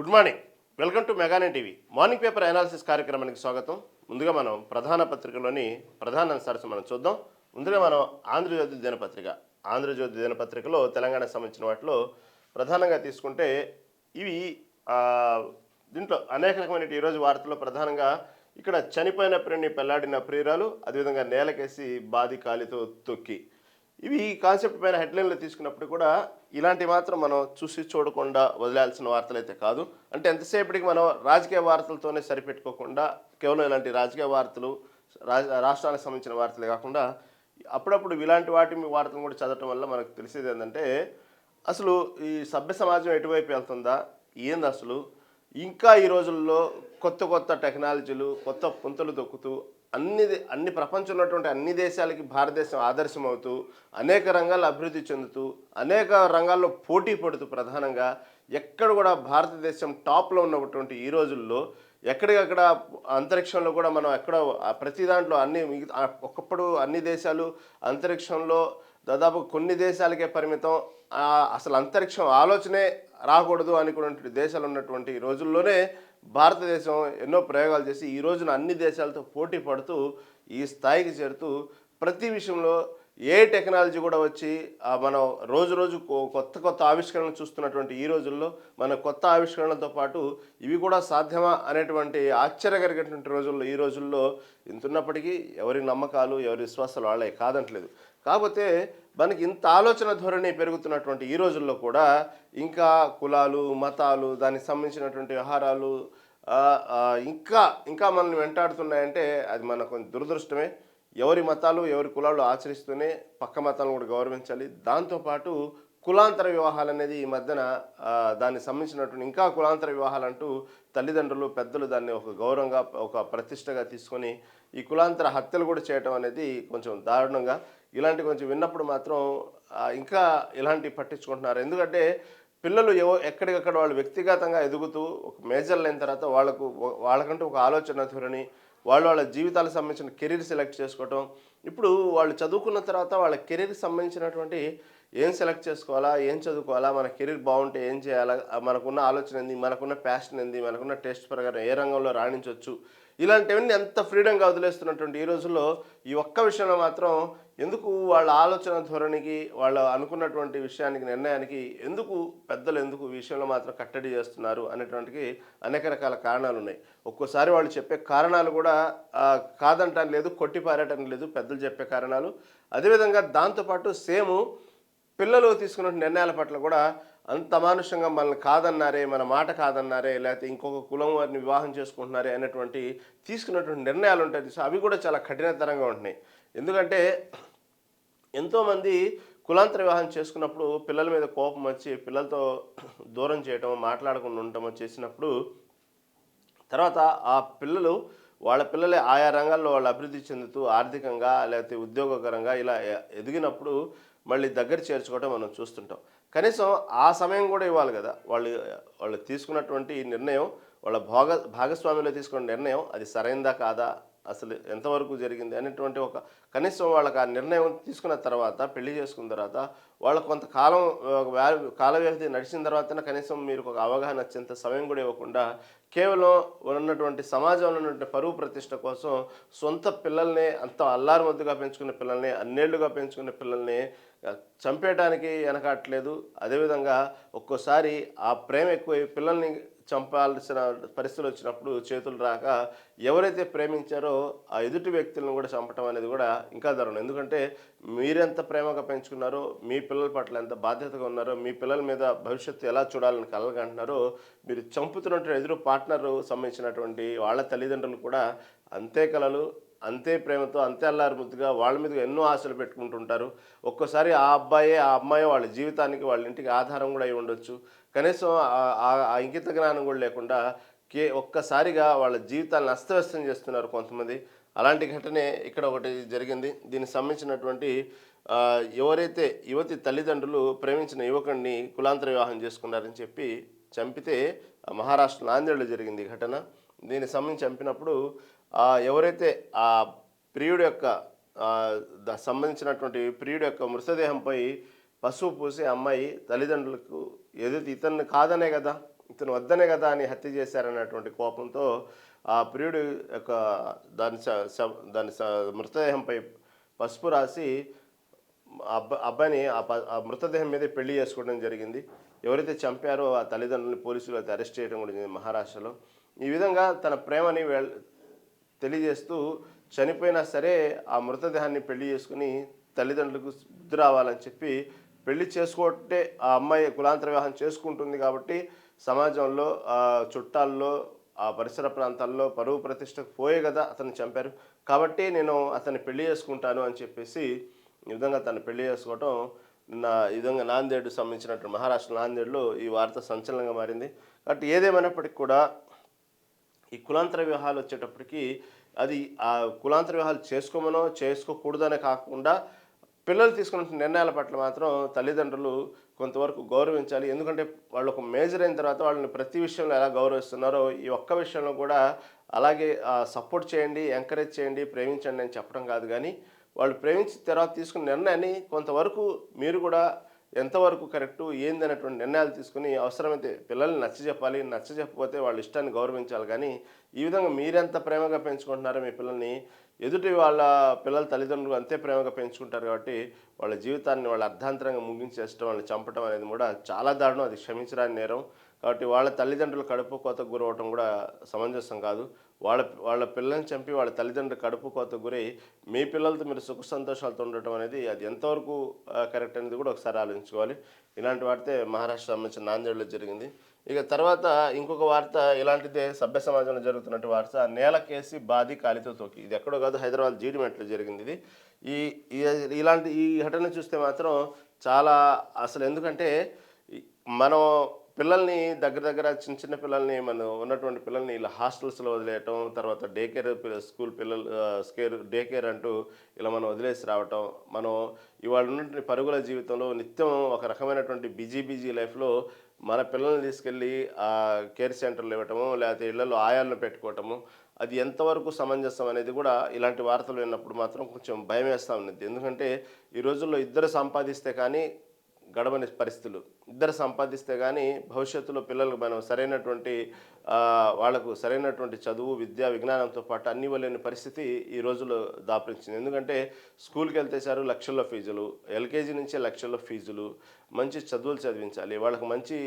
Good morning. Welcome to మెగానే TV morning paper analysis కార్యక్రమానికి స్వాగతం. ముందుగా మనం ప్రధాన పత్రికలోని ప్రధాన అంశాలు మనం చూద్దాం. ముందుగా మనం ఆంధ్రజ్యోతి దినపత్రిక. ఆంధ్రజ్యోతి దినపత్రికలో తెలంగాణకు సంబంధించిన వాటిలో ప్రధానంగా తీసుకుంటే ఇవి ఆ, దీంట్లో అనేక రకమైన ఈరోజు వార్తల్లో ప్రధానంగా ఇక్కడ చనిపోయిన ప్రేమిని పెళ్లాడిన ప్రియురాలు, అదేవిధంగా నేలకేసి బాది కాలితో తొక్కి, ఇవి ఈ కాన్సెప్ట్ పైన హెడ్లైన్లు తీసుకున్నప్పుడు కూడా ఇలాంటి మాత్రం మనం చూసి చూడకుండా వదిలేయాల్సిన వార్తలు అయితే కాదు. అంటే ఎంతసేపటికి మనం రాజకీయ వార్తలతోనే సరిపెట్టుకోకుండా కేవలం ఇలాంటి రాజకీయ వార్తలు, రాష్ట్రానికి సంబంధించిన వార్తలే కాకుండా అప్పుడప్పుడు ఇలాంటి వార్తలు కూడా చదవటం వల్ల మనకు తెలిసేది ఏంటంటే అసలు ఈ సభ్య సమాజం ఎటువైపు వెళ్తుందా, ఏంది అసలు, ఇంకా ఈ రోజుల్లో కొత్త కొత్త టెక్నాలజీలు, కొత్త పుంతలు దొక్కుతూ అన్ని ప్రపంచంలో ఉన్నటువంటి అన్ని దేశాలకి భారతదేశం ఆదర్శం అవుతూ అనేక రంగాల్లో అభివృద్ధి చెందుతూ అనేక రంగాల్లో పోటీ పడుతూ ప్రధానంగా ఎక్కడ కూడా భారతదేశం టాప్లో ఉన్నటువంటి ఈ రోజుల్లో ఎక్కడికక్కడ అంతరిక్షంలో కూడా మనం ప్రతి దాంట్లో ఒకప్పుడు అన్ని దేశాలు అంతరిక్షంలో దాదాపు కొన్ని దేశాలకే పరిమితం, అసలు అంతరిక్షం ఆలోచనే రాకూడదు అనుకున్నటువంటి దేశాలు ఉన్నటువంటి ఈ రోజుల్లోనే భారతదేశం ఎన్నో ప్రయోగాలు చేసి ఈ రోజున అన్ని దేశాలతో పోటీ పడుతూ ఈ స్థాయికి చేరుతూ ప్రతి విషయంలో ఏ టెక్నాలజీ కూడా వచ్చి మనం రోజు రోజు కొత్త కొత్త ఆవిష్కరణలు చూస్తున్నటువంటి ఈ రోజుల్లో మన కొత్త ఆవిష్కరణలతో పాటు ఇవి కూడా సాధ్యమా అనేటువంటి ఆశ్చర్యకరమైనటువంటి రోజుల్లో ఈ రోజుల్లో ఇంతున్నప్పటికీ ఎవరి నమ్మకాలు, ఎవరి విశ్వాసాలు వాళ్ళే కాదంటలేదు. కాకపోతే మనకి ఇంత ఆలోచన ధోరణి పెరుగుతున్నటువంటి ఈ రోజుల్లో కూడా ఇంకా కులాలు, మతాలు, దానికి సంబంధించినటువంటి వ్యవహారాలు ఇంకా ఇంకా మనల్ని వెంటాడుతున్నాయంటే అది మనకు దురదృష్టమే. ఎవరి మతాలు, ఎవరి కులాలు ఆచరిస్తూనే పక్క మతాలను కూడా గౌరవించాలి. దాంతోపాటు కులాంతర వివాహాలు అనేది ఈ మధ్యన దానికి సంబంధించినటువంటి ఇంకా కులాంతర వివాహాలు అంటూ తల్లిదండ్రులు, పెద్దలు దాన్ని ఒక గౌరవంగా, ఒక ప్రతిష్టగా తీసుకొని ఈ కులాంతర హత్యలు కూడా చేయటం అనేది కొంచెం దారుణంగా. ఇలాంటి కొంచెం విన్నప్పుడు మాత్రం ఇంకా ఇలాంటివి పట్టించుకుంటున్నారు. ఎందుకంటే పిల్లలు ఎక్కడికక్కడ వాళ్ళు వ్యక్తిగతంగా ఎదుగుతూ ఒక మేజర్లు అయిన తర్వాత వాళ్ళకంటూ ఒక ఆలోచన ధోరణి, వాళ్ళ జీవితాలకు సంబంధించిన కెరీర్ సెలెక్ట్ చేసుకోవటం. ఇప్పుడు వాళ్ళు చదువుకున్న తర్వాత వాళ్ళ కెరీర్కి సంబంధించినటువంటి ఏం సెలెక్ట్ చేసుకోవాలా, ఏం చదువుకోవాలా, మన కెరీర్ బాగుంటే ఏం చేయాలా, మనకున్న ఆలోచన ఏంది, మనకున్న ప్యాషన్ ఏంది, మనకున్న టేస్ట్ ప్రకారం ఏ రంగంలో రాణించవచ్చు, ఇలాంటివన్నీ ఎంత ఫ్రీడంగా వదిలేస్తున్నటువంటి ఈ రోజుల్లో ఈ ఒక్క విషయంలో మాత్రం ఎందుకు వాళ్ళ ఆలోచన ధోరణికి, వాళ్ళు అనుకున్నటువంటి విషయానికి, నిర్ణయానికి ఎందుకు ఈ విషయంలో మాత్రం కట్టడి చేస్తున్నారు అనేటువంటికి అనేక రకాల కారణాలు ఉన్నాయి. ఒక్కోసారి వాళ్ళు చెప్పే కారణాలు కూడా కాదంటాను లేదు, కొట్టిపారేయటం లేదు పెద్దలు చెప్పే కారణాలు. అదేవిధంగా దాంతోపాటు పిల్లలు తీసుకున్న నిర్ణయాల పట్ల కూడా అంత అమానుషంగా మనల్ని కాదన్నారే, మన మాట కాదన్నారే, లేకపోతే ఇంకొక కులం వారిని వివాహం చేసుకుంటున్నారే అనేటువంటి తీసుకున్నటువంటి నిర్ణయాలు ఉంటాయి. అవి కూడా చాలా కఠినతరంగా ఉంటున్నాయి. ఎందుకంటే ఎంతోమంది కులాంతర వివాహం చేసుకున్నప్పుడు పిల్లల మీద కోపం వచ్చి పిల్లలతో దూరం చేయటం, మాట్లాడకుండా ఉండటమో చేసినప్పుడు తర్వాత ఆ వాళ్ళ పిల్లలే ఆయా రంగాల్లో వాళ్ళు అభివృద్ధి చెందుతూ ఆర్థికంగా లేకపోతే ఉద్యోగకరంగా ఇలా ఎదిగినప్పుడు మళ్ళీ దగ్గర చేర్చుకోవటం మనం చూస్తుంటాం. కనీసం ఆ సమయం కూడా ఇవ్వాలి కదా. వాళ్ళు తీసుకున్నటువంటి నిర్ణయం, వాళ్ళ భాగస్వామ్యంలో తీసుకున్న నిర్ణయం అది సరైనదా కాదా, అసలు ఎంతవరకు జరిగింది అనేటువంటి ఒక కనీసం వాళ్ళకి ఆ నిర్ణయం తీసుకున్న తర్వాత, పెళ్లి చేసుకున్న తర్వాత వాళ్ళకు కొంతకాలం కాల వ్యవధి నడిచిన తర్వాతనే కనీసం మీరు ఒక అవగాహన వచ్చేంత సమయం కూడా ఇవ్వకుండా కేవలం ఉన్నటువంటి సమాజంలో ఉన్నటువంటి పరువు ప్రతిష్ట కోసం సొంత పిల్లల్ని, అంత అల్లారుముద్దుగా పెంచుకున్న పిల్లల్ని, అన్నేళ్లుగా పెంచుకున్న పిల్లల్ని చంపేయడానికి వెనకాట్లేదు. అదేవిధంగా ఒక్కోసారి ఆ ప్రేమ ఎక్కువ పిల్లల్ని చంపాల్సిన పరిస్థితులు వచ్చినప్పుడు చేతులు రాక ఎవరైతే ప్రేమించారో ఆ ఎదుటి వ్యక్తులను కూడా చంపటం అనేది కూడా ఇంకా దారుణం. ఎందుకంటే మీరెంత ప్రేమగా పెంచుకున్నారో, మీ పిల్లల పట్ల ఎంత బాధ్యతగా ఉన్నారో, మీ పిల్లల మీద భవిష్యత్తు ఎలా చూడాలని కలగంటున్నారో, మీరు చంపుతున్నటువంటి ఎదురు పార్ట్నర్ సంబంధించినటువంటి వాళ్ళ తల్లిదండ్రులు కూడా అంతే కలలు, అంతే ప్రేమతో, అంతే అల్లారు ముద్దుగా వాళ్ళ మీద ఎన్నో ఆశలు పెట్టుకుంటుంటారు. ఒక్కోసారి ఆ అమ్మాయి వాళ్ళ జీవితానికి, వాళ్ళ ఇంటికి ఆధారం కూడా అయి ఉండొచ్చు. కనీసం ఆ ఇంకిత జ్ఞానం కూడా లేకుండా ఒక్కసారిగా వాళ్ళ జీవితాలను అస్తవ్యస్తం చేస్తున్నారు కొంతమంది. అలాంటి ఘటనే ఇక్కడ ఒకటి జరిగింది. దీనికి సంబంధించినటువంటి ఎవరైతే యువతి తల్లిదండ్రులు ప్రేమించిన యువకుడిని కులాంతర వివాహం చేసుకున్నారని చెప్పి చంపితే మహారాష్ట్ర నాందేడ్లో జరిగింది ఈ ఘటన. దీనికి సంబంధించి చంపినప్పుడు ఎవరైతే ఆ ప్రియుడు యొక్క సంబంధించినటువంటి ప్రియుడు యొక్క మృతదేహంపై పసుపు పూసి అమ్మాయి తల్లిదండ్రులకు ఏదైతే ఇతన్ని కాదనే కదా ఇతను వద్దనే కదా అని హత్య చేశారన్నటువంటి కోపంతో ఆ ప్రియుడు యొక్క మృతదేహంపై పసుపు రాసి అబ్బాయిని ఆ మృతదేహం మీదే పెళ్లి చేసుకోవడం జరిగింది. ఎవరైతే చంపారో ఆ తల్లిదండ్రులని పోలీసులు అయితే అరెస్ట్ చేయడం కూడా జరిగింది మహారాష్ట్రలో. ఈ విధంగా తన ప్రేమని తెలియజేస్తూ చనిపోయినా సరే ఆ మృతదేహాన్ని పెళ్లి చేసుకుని తల్లిదండ్రులకు బుద్ధి రావాలని చెప్పి పెళ్లి చేసుకోవటే ఆ అమ్మాయి కులాంతర వివాహం చేసుకుంటుంది కాబట్టి సమాజంలో చుట్టాల్లో ఆ పరిసర ప్రాంతాల్లో పరువు ప్రతిష్టకు పోయే కదా అతన్ని చంపారు. కాబట్టి నేను అతన్ని పెళ్లి చేసుకుంటాను అని చెప్పేసి ఈ విధంగా తను పెళ్లి చేసుకోవటం ఈ విధంగా నాందేడ్ సంబంధించినటువంటి మహారాష్ట్ర నాందేడ్లో ఈ వార్త సంచలనంగా మారింది. కాబట్టి ఏదేమైనప్పటికీ కూడా ఈ కులాంతర వివాహాలు వచ్చేటప్పటికి అది ఆ కులాంతర వివాహాలు చేసుకోమనో చేసుకోకూడదనే కాకుండా పిల్లలు తీసుకున్న నిర్ణయాల పట్ల మాత్రం తల్లిదండ్రులు కొంతవరకు గౌరవించాలి. ఎందుకంటే వాళ్ళు ఒక మేజర్ అయిన తర్వాత వాళ్ళని ప్రతి విషయంలో ఎలా గౌరవిస్తున్నారో ఈ ఒక్క విషయంలో కూడా అలాగే సపోర్ట్ చేయండి, ఎంకరేజ్ చేయండి, ప్రేమించండి అని చెప్పడం కాదు. కానీ వాళ్ళు ప్రేమించిన తర్వాత తీసుకున్న నిర్ణయాన్ని కొంతవరకు మీరు కూడా ఎంతవరకు కరెక్టు ఏందనేటువంటి నిర్ణయాలు తీసుకుని అవసరమైతే పిల్లల్ని నచ్చజెప్పాలి. నచ్చజెప్పకపోతే వాళ్ళ ఇష్టాన్ని గౌరవించాలి. కానీ ఈ విధంగా మీరెంత ప్రేమగా పెంచుకుంటున్నారో మీ పిల్లల్ని ఎదుటి వాళ్ళ పిల్లల తల్లిదండ్రులు అంతే ప్రేమగా పెంచుకుంటారు. కాబట్టి వాళ్ళ జీవితాన్ని వాళ్ళ అర్ధాంతరంగా ముగించేయడం, వాళ్ళని చంపడం అనేది కూడా చాలా దారుణం. అది క్షమించరాని నేరం. కాబట్టి వాళ్ళ తల్లిదండ్రులు కడుపు కోతకు గురవటం కూడా సమంజసం కాదు. వాళ్ళ పిల్లల్ని చంపి వాళ్ళ తల్లిదండ్రులు కడుపు కోతకు గురై మీ పిల్లలతో మీరు సుఖ సంతోషాలతో ఉండటం అనేది అది ఎంతవరకు కరెక్ట్ అనేది కూడా ఒకసారి ఆలోచించుకోవాలి. ఇలాంటి వార్తే మహారాష్ట్ర సంబంధించిన నాందేడ్లో జరిగింది. ఇక తర్వాత ఇంకొక వార్త ఇలాంటిదే సభ్య సమాజంలో జరుగుతున్నట్టు వార్త నేలకేసి బాది కాలితో తోకి. ఇది ఎక్కడో కాదు, హైదరాబాద్ జీడిమెట్లో జరిగింది ఇది. ఇలాంటి ఈ ఘటన చూస్తే మాత్రం చాలా అసలు ఎందుకంటే మనం పిల్లల్ని దగ్గర చిన్న చిన్న పిల్లల్ని మనం ఉన్నటువంటి పిల్లల్ని ఇలా హాస్టల్స్లో వదిలేయటం, తర్వాత డే కేర్ స్కూల్ పిల్లలు డే కేర్ అంటూ ఇలా మనం వదిలేసి రావటం, మనం ఇవాళ ఉన్నటువంటి పరుగుల జీవితంలో నిత్యం ఒక రకమైనటువంటి బిజీ లైఫ్లో మన పిల్లల్ని తీసుకెళ్ళి కేర్ సెంటర్లు ఇవ్వటము, లేకపోతే ఇళ్లలో ఆయాలను పెట్టుకోవటము, అది ఎంతవరకు సమంజసం అనేది కూడా ఇలాంటి వార్తలు విన్నప్పుడు మాత్రం కొంచెం భయం వేస్తూ ఉన్నది. ఎందుకంటే ఈ రోజుల్లో ఇద్దరు సంపాదిస్తే కానీ గడవని పరిస్థితులు, ఇద్దరు సంపాదిస్తే కానీ భవిష్యత్తులో పిల్లలకు మనం సరైనటువంటి వాళ్లకు సరైనటువంటి చదువు, విద్య, విజ్ఞానంతో పాటు అన్ని ఇవ్వలేని పరిస్థితి ఈ రోజుల్లో దాపురించింది. ఎందుకంటే స్కూల్కి వెళ్తేసారు లక్షల్లో ఫీజులు, ఎల్కేజీ నుంచే లక్షల్లో ఫీజులు, మంచి చదువులు చదివించాలి, వాళ్ళకు మంచి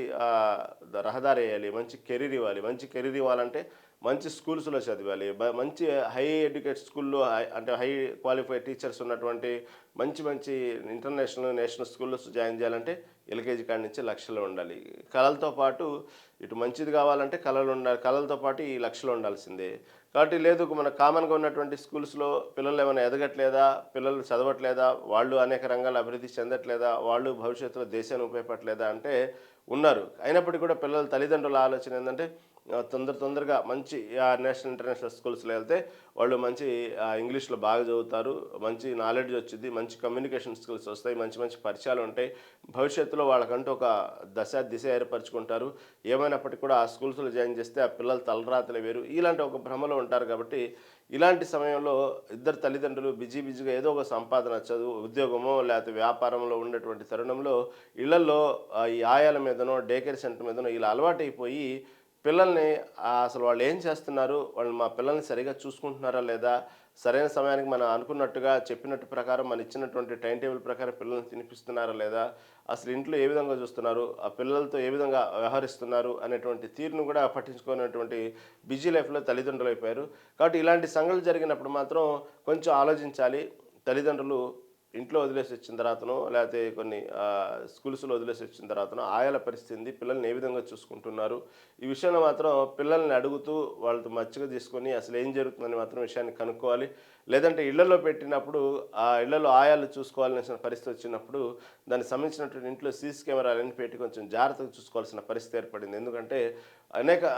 రహదారి వేయాలి, మంచి కెరీర్ ఇవ్వాలి. మంచి కెరీర్ ఇవ్వాలంటే మంచి స్కూల్స్లో చదివాలి, మంచి హై ఎడ్యుకేట్ స్కూల్లో అంటే హై క్వాలిఫైడ్ టీచర్స్ ఉన్నటువంటి మంచి ఇంటర్నేషనల్ నేషనల్ స్కూల్లో జాయిన్ చేయాలంటే ఎల్కేజీ కాడి నుంచి లక్షలు ఉండాలి. కళలతో పాటు ఇటు మంచిది కావాలంటే కళలు ఉండాలి, కళలతో పాటు ఈ లక్షలు ఉండాల్సిందే. కాబట్టి లేదు మన కామన్గా ఉన్నటువంటి స్కూల్స్లో పిల్లలు ఏమైనా ఎదగట్లేదా, పిల్లలు చదవట్లేదా, వాళ్ళు అనేక రంగాలు అభివృద్ధి చెందట్లేదా, వాళ్ళు భవిష్యత్తులో దేశాన్ని ఉపయోగపడలేదా అంటే ఉన్నారు. అయినప్పటికీ కూడా పిల్లల తల్లిదండ్రుల ఆలోచన ఏంటంటే తొందరగా మంచి నేషనల్ ఇంటర్నేషనల్ స్కూల్స్లో వెళ్తే వాళ్ళు మంచి ఇంగ్లీష్లో బాగా చదువుతారు, మంచి నాలెడ్జ్ వచ్చింది, మంచి కమ్యూనికేషన్ స్కిల్స్ వస్తాయి, మంచి పరిచయాలు ఉంటాయి, భవిష్యత్తులో వాళ్ళకంటూ ఒక దిశ ఏర్పరచుకుంటారు. ఏమైనప్పటికీ కూడా ఆ స్కూల్స్లో జాయిన్ చేస్తే ఆ పిల్లల తలరాతలు వేరు, ఇలాంటి ఒక భ్రమలో ఉంటారు. కాబట్టి ఇలాంటి సమయంలో ఇద్దరు తల్లిదండ్రులు బిజీగా ఏదో ఒక సంపాదన, చదువు, ఉద్యోగమో లేకపోతే వ్యాపారంలో ఉండేటువంటి తరుణంలో ఇళ్లలో ఈ ఆయాల మీదనో డే కేర్ సెంటర్ మీదనో ఇలా అలవాటైపోయి పిల్లల్ని అసలు వాళ్ళు ఏం చేస్తున్నారు, వాళ్ళు మా పిల్లల్ని సరిగా చూసుకుంటున్నారా లేదా, సరైన సమయానికి మనం అనుకున్నట్టుగా చెప్పినట్టు ప్రకారం మనం ఇచ్చినటువంటి టైం టేబుల్ ప్రకారం పిల్లల్ని తినిపిస్తున్నారా లేదా, అసలు ఇంట్లో ఏ విధంగా చూస్తున్నారు, ఆ పిల్లలతో ఏ విధంగా వ్యవహరిస్తున్నారు అనేటువంటి తీరును కూడా పట్టించుకునేటువంటి బిజీ లైఫ్లో తల్లిదండ్రులు అయిపోయారు. కాబట్టి ఇలాంటి సంఘటనలు జరిగినప్పుడు మాత్రం కొంచెం ఆలోచించాలి. తల్లిదండ్రులు ఇంట్లో వదిలేసి వచ్చిన తర్వాతనో లేకపోతే కొన్ని స్కూల్స్లో వదిలేసి వచ్చిన తర్వాతనో ఆయాల పరిస్థితి, పిల్లల్ని ఏ విధంగా చూసుకుంటున్నారు, ఈ విషయంలో మాత్రం పిల్లల్ని అడుగుతూ వాళ్ళతో మచ్చిగా తీసుకొని అసలు ఏం జరుగుతుందని మాత్రం విషయాన్ని కనుక్కోవాలి. లేదంటే ఇళ్లలో పెట్టినప్పుడు ఆ ఇళ్లలో ఆయాలు చూసుకోవాల్సిన పరిస్థితి వచ్చినప్పుడు దానికి సంబంధించినటువంటి ఇంట్లో సీసీ కెమెరాలన్నీ పెట్టి కొంచెం జాగ్రత్తగా చూసుకోవాల్సిన పరిస్థితి ఏర్పడింది. ఎందుకంటే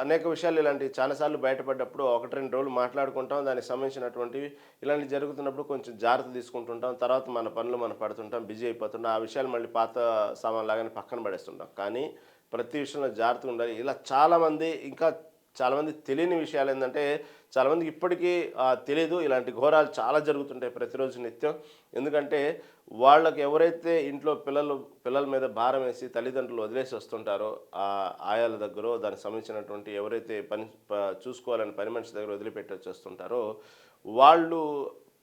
అనేక విషయాలు ఇలాంటివి చాలాసార్లు బయటపడ్డప్పుడు 1-2 రోజులు మాట్లాడుకుంటాం, దానికి సంబంధించినటువంటివి ఇలాంటివి జరుగుతున్నప్పుడు కొంచెం జాగ్రత్త తీసుకుంటుంటాం, తర్వాత మన పనులు మనం పడుతుంటాం, బిజీ అయిపోతుంటాం, ఆ విషయాలు మళ్ళీ పాత సామాన్ లాగానే పక్కన పడేస్తుంటాం. కానీ ప్రతి విషయంలో జాగ్రత్తగా ఉండాలి. ఇలా చాలామంది ఇంకా చాలామంది తెలియని విషయాలు ఏంటంటే చాలామందికి ఇప్పటికీ తెలియదు. ఇలాంటి ఘోరాలు చాలా జరుగుతుంటాయి ప్రతిరోజు నిత్యం. ఎందుకంటే వాళ్ళకి ఎవరైతే ఇంట్లో పిల్లల మీద భారం వేసి తల్లిదండ్రులు వదిలేసి వస్తుంటారో ఆయాల దగ్గర దానికి సంబంధించినటువంటి ఎవరైతే చూసుకోవాలని పని మనిషి దగ్గర వదిలిపెట్టి వచ్చేస్తుంటారో వాళ్ళు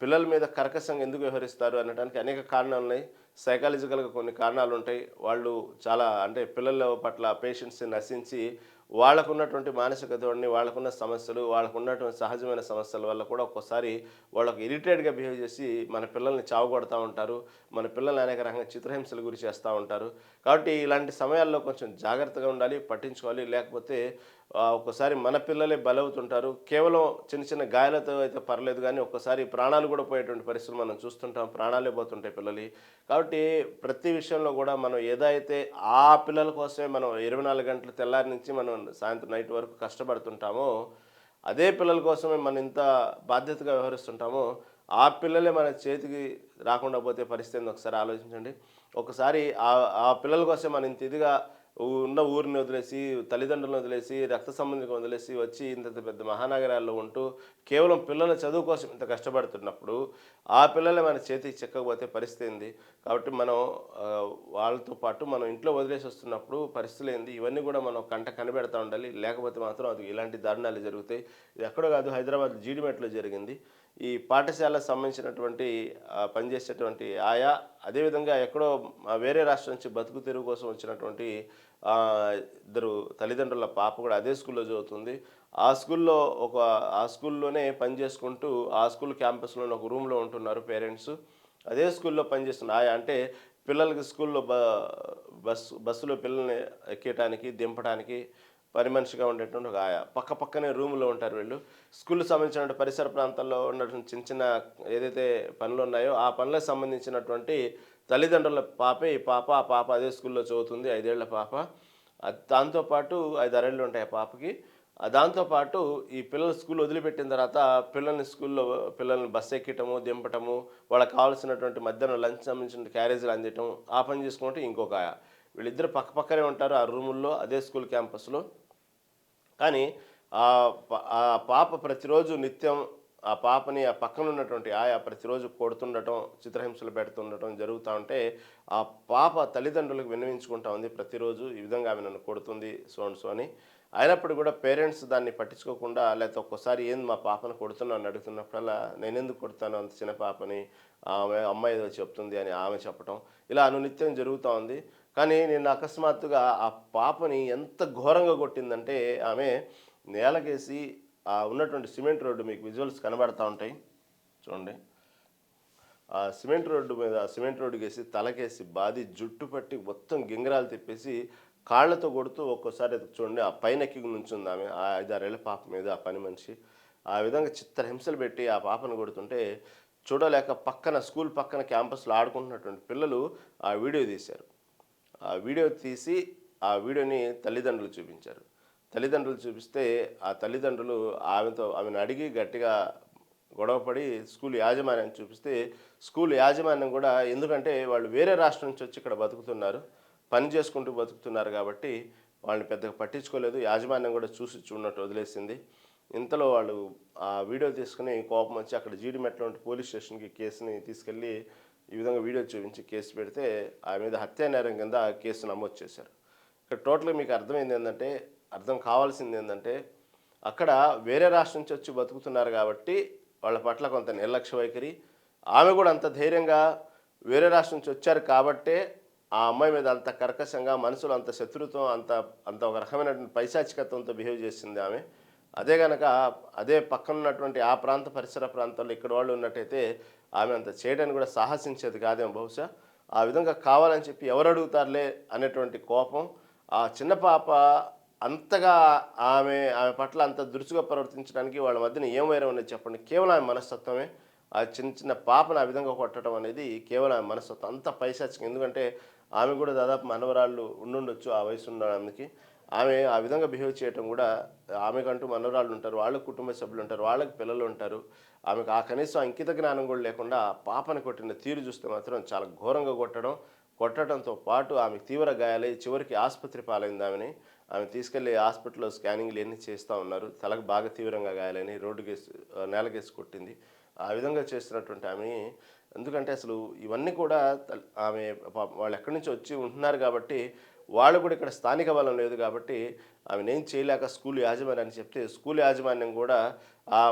పిల్లల మీద కర్కశంగా ఎందుకు వ్యవహరిస్తారు అనడానికి అనేక కారణాలు ఉన్నాయి. సైకాలజికల్గా కొన్ని కారణాలు ఉంటాయి. వాళ్ళు చాలా అంటే పిల్లల పట్ల పేషెన్స్ని నశించి వాళ్ళకున్నటువంటి మానసిక ధోరణి, వాళ్ళకున్న సమస్యలు, వాళ్ళకున్నటువంటి సహజమైన సమస్యల వల్ల కూడా ఒక్కోసారి వాళ్ళకు ఇరిటేట్గా బిహేవ్ చేసి మన పిల్లల్ని చావగొడతా ఉంటారు. మన పిల్లల్ని అనేక రకంగా చిత్రహింసలు గురి చేస్తూ ఉంటారు. కాబట్టి ఇలాంటి సమయాల్లో కొంచెం జాగ్రత్తగా ఉండాలి, పట్టించుకోవాలి. లేకపోతే ఒక్కోసారి మన పిల్లలే బలవుతుంటారు. కేవలం చిన్న చిన్న గాయాలతో అయితే పర్లేదు, కానీ ఒక్కోసారి ప్రాణాలు కూడా పోయేటువంటి పరిస్థితులు మనం చూస్తుంటాం. ప్రాణాలే పోతుంటాయి పిల్లలు. కాబట్టి ప్రతి విషయంలో కూడా మనం ఏదైతే ఆ పిల్లల కోసమే మనం 24 గంటలు తెల్లారి నుంచి మనం సాయంత్రం నైట్ వరకు కష్టపడుతుంటామో, అదే పిల్లల కోసమే మనం ఇంత బాధ్యతగా వ్యవహరిస్తుంటామో, ఆ పిల్లలే మన చేతికి రాకుండా పోతే పరిస్థితి ఏందో ఒకసారి ఆలోచించండి. ఒకసారి ఆ పిల్లల కోసం మనం ఇంత ఇదిగా ఉన్న ఊరిని వదిలేసి, తల్లిదండ్రులను వదిలేసి, రక్త సంబంధికులను వదిలేసి వచ్చి ఇంత పెద్ద మహానగరాల్లో ఉంటూ కేవలం పిల్లల చదువు కోసం ఇంత కష్టపడుతున్నప్పుడు ఆ పిల్లలే మన చేతికి చిక్కకపోతే పరిస్థితి ఏంది? కాబట్టి మనం వాళ్ళతో పాటు మనం ఇంట్లో వదిలేసి వస్తున్నప్పుడు పరిస్థితులు ఏంది? ఇవన్నీ కూడా మనం కంట కనిపెడతా ఉండాలి. లేకపోతే మాత్రం అది ఇలాంటి దారుణాలు జరుగుతాయి. ఇది ఎక్కడో కాదు, హైదరాబాద్ జీడిమెట్లో జరిగింది. ఈ పాఠశాలకు సంబంధించినటువంటి పనిచేసేటువంటి ఆయా, అదేవిధంగా ఎక్కడో వేరే రాష్ట్రం నుంచి బతుకు తెరువు కోసం వచ్చినటువంటి ఇద్దరు తల్లిదండ్రుల పాప కూడా అదే స్కూల్లో చదువుతుంది. ఆ స్కూల్లోనే పని చేసుకుంటూ ఆ స్కూల్ క్యాంపస్లోనే ఒక రూమ్లో ఉంటున్నారు పేరెంట్స్. అదే స్కూల్లో పనిచేస్తున్న ఆయా అంటే పిల్లలకి స్కూల్లో బస్సులో పిల్లల్ని ఎక్కేయటానికి, దింపడానికి పని మనిషిగా ఉండేటువంటి ఒక ఆయా. పక్కనే రూములో ఉంటారు వీళ్ళు. స్కూల్కి సంబంధించిన పరిసర ప్రాంతాల్లో ఉన్నటువంటి చిన్న చిన్న ఏదైతే పనులు ఉన్నాయో ఆ పనులకు సంబంధించినటువంటి తల్లిదండ్రుల పాపే ఈ పాప. ఆ పాప అదే స్కూల్లో చదువుతుంది, 5 ఏళ్ల పాప. దాంతోపాటు 5, 6 ఏళ్ళు ఉంటాయి ఆ పాపకి. దాంతోపాటు ఈ పిల్లలు స్కూల్ వదిలిపెట్టిన తర్వాత పిల్లల్ని బస్సు ఎక్కటము, దింపటము, వాళ్ళకి కావాల్సినటువంటి మధ్యాహ్నం లంచ్ సంబంధించిన క్యారేజీలు అందించడం, ఆ పని చేసుకుంటే ఇంకొక ఆయా. వీళ్ళిద్దరు పక్కనే ఉంటారు ఆ రూముల్లో, అదే స్కూల్ క్యాంపస్లో. కానీ ఆ పాప ప్రతిరోజు నిత్యం ఆ పాపని ఆ పక్కన ఉన్నటువంటి ఆయా ప్రతిరోజు కొడుతుండటం, చిత్రహింసలు పెడుతుండటం జరుగుతూ ఉంటే ఆ పాప తల్లిదండ్రులకు విన్నవించుకుంటా ఉంది ప్రతిరోజు, ఈ విధంగా ఆమె నన్ను కొడుతుంది సో అని. అయినప్పుడు కూడా పేరెంట్స్ దాన్ని పట్టించుకోకుండా, లేకపోతే ఒక్కోసారి ఏంది మా పాపను కొడుతున్నావు అని అడుగుతున్నప్పుడల్లా నేనెందుకు కొడతాను అంత చిన్న పాపని, అమ్మాయి ఏదో చెప్తుంది అని ఆమె చెప్పటం, ఇలా అనునిత్యం జరుగుతూ ఉంది. కానీ నిన్న అకస్మాత్తుగా ఆ పాపని ఎంత ఘోరంగా కొట్టిందంటే ఆమె నేలకేసి ఉన్నటువంటి సిమెంట్ రోడ్డు, మీకు విజువల్స్ కనబడతా ఉంటాయి చూడండి. ఆ సిమెంట్ రోడ్డుకి వేసి తలకేసి బాది జుట్టు పట్టి మొత్తం గింగరాలు తిప్పేసి కాళ్ళతో కొడుతూ ఒక్కోసారి చూడండి ఆ పైన ఎక్కి నుంచుంది ఆమె. ఆ 5, 6 ఏళ్ల పాప మీద ఆ పని మనిషి ఆ విధంగా చిత్రహింసలు పెట్టి ఆ పాపను కొడుతుంటే చూడలేక స్కూల్ పక్కన క్యాంపస్లో ఆడుకుంటున్నటువంటి పిల్లలు ఆ వీడియో తీశారు. ఆ వీడియో తీసి ఆ వీడియోని తల్లిదండ్రులు చూపించారు. తల్లిదండ్రులు చూపిస్తే ఆ తల్లిదండ్రులు ఆమెను అడిగి గట్టిగా గొడవపడి స్కూల్ యాజమాన్యాన్ని చూపిస్తే స్కూల్ యాజమాన్యం కూడా, ఎందుకంటే వాళ్ళు వేరే రాష్ట్రం నుంచి వచ్చి ఇక్కడ బతుకుతున్నారు, పని చేసుకుంటూ బతుకుతున్నారు కాబట్టి వాళ్ళని పెద్దగా పట్టించుకోలేదు. యాజమాన్యం కూడా చూడనట్టు వదిలేసింది. ఇంతలో వాళ్ళు ఆ వీడియో తీసుకుని కోపం వచ్చి అక్కడ జీడిమెట్లో పోలీస్ స్టేషన్కి కేసుని తీసుకెళ్ళి ఈ విధంగా వీడియో చూపించి కేసు పెడితే ఆ మీద హత్యా నేరం కింద కేసు నమోదు చేశారు. ఇక్కడ టోటల్గా మీకు అర్థం కావాల్సింది ఏంటంటే అక్కడ వేరే రాష్ట్రం నుంచి వచ్చి బతుకుతున్నారు కాబట్టి వాళ్ళ పట్ల కొంత నిర్లక్ష్య వైఖరి. ఆమె కూడా అంత ధైర్యంగా వేరే రాష్ట్రం నుంచి వచ్చారు కాబట్టే ఆ అమ్మాయి మీద అంత కర్కశంగా, మనసులో అంత శత్రుత్వం, అంత ఒక రకమైనటువంటి పైశాచికత్వంతో బిహేవ్ చేసింది ఆమె. అదే పక్కన ఉన్నటువంటి ఆ పరిసర ప్రాంతాల్లో ఇక్కడ వాళ్ళు ఉన్నట్టయితే ఆమె అంత చేయడానికి కూడా సాహసించేది కాదేమో బహుశా. ఆ విధంగా కావాలని చెప్పి ఎవరు అడుగుతారులే అనేటువంటి కోపం. ఆ చిన్న పాప అంతగా ఆమె పట్ల అంత దురుసుగా ప్రవర్తించడానికి వాళ్ళ మధ్యన ఏం వైరం అనేది చెప్పండి. కేవలం ఆమె మనస్తత్వమే. ఆ చిన్న పాపను ఆ విధంగా కొట్టడం అనేది కేవలం ఆమె మనస్తత్వం, అంత పైశాచికం. ఎందుకంటే ఆమె కూడా దాదాపు మనవరాళ్ళు ఉండుండొచ్చు ఆ వయసు ఉండడానికి. ఆమె ఆ విధంగా బిహేవ్ చేయటం కూడా, ఆమెకంటూ మనవరాళ్ళు ఉంటారు, వాళ్ళకు కుటుంబ సభ్యులు ఉంటారు, వాళ్ళకి పిల్లలు ఉంటారు. ఆమెకు కనీసం అంకిత జ్ఞానం కూడా లేకుండా పాపని కొట్టిన తీరు చూస్తే మాత్రం చాలా ఘోరంగా కొట్టడంతో పాటు ఆమెకు తీవ్ర గాయాలై చివరికి ఆసుపత్రి పాలైంది ఆమెని. ఆమె తీసుకెళ్లి హాస్పిటల్లో స్కానింగ్లు ఇవన్నీ చేస్తూ ఉన్నారు. తలకు బాగా తీవ్రంగా గాయాలని నేలకేసి కొట్టింది. ఆ విధంగా చేస్తున్నటువంటి ఆమె, ఎందుకంటే అసలు ఇవన్నీ కూడా ఆమె వాళ్ళు ఎక్కడి నుంచి వచ్చి ఉంటున్నారు కాబట్టి, వాళ్ళు కూడా ఇక్కడ స్థానిక బలం లేదు కాబట్టి ఆమెనేం చేయలేక స్కూల్ యాజమాన్యాన్ని చెప్తే, స్కూల్ యాజమాన్యం కూడా